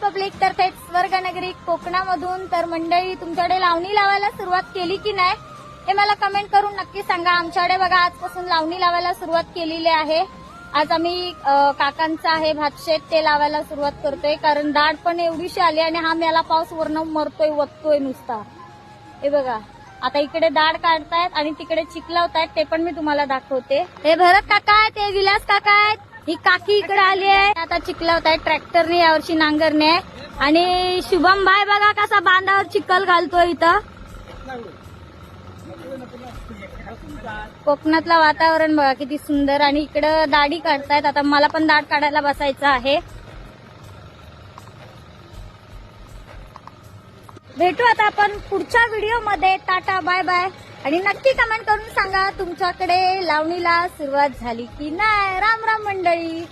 Public, तर थेट स्वर्गनगरी कोकणामधून. तर मंडळी, तुमच्याकडे लावणी लावायला सुरुवात केली की नाही हे मला कमेंट करून नक्की सांगा. आमच्याकडे बघा आजपासून लावणी लावायला सुरुवात केलेली आहे. आज आम्ही काकांचं आहे भातशेत, ते लावायला सुरुवात करतोय, कारण दाढ पण एवढीशी आली आणि हा मेला पाऊस वरण मरतोय वततोय नुसता. हे बघा आता इकडे दाढ काढतायत आणि तिकडे चिखलावतायत, ते पण मी तुम्हाला दाखवते. हे भरत काका आहेत, ते विलास काका आहेत, ही काकी इकडे आली आहे. आता चिखलावतायत ट्रॅक्टरने, यावर्षी नांगरणे. आणि शुभम भाई बघा कसा बांधावर चिखल घालतोय. इथं कोकणातलं वातावरण बघा किती सुंदर. आणि इकडं दाढी काढतायत. आता मला पण दाढ काढायला बसायचं आहे. भेटू आता आपण पुढच्या व्हिडिओमध्ये. Tata bye bye. आणि नक्की कमेंट करून सांगा तुमच्याकडे लावणीला सुरुवात झाली की नाही. राम राम मंडळी.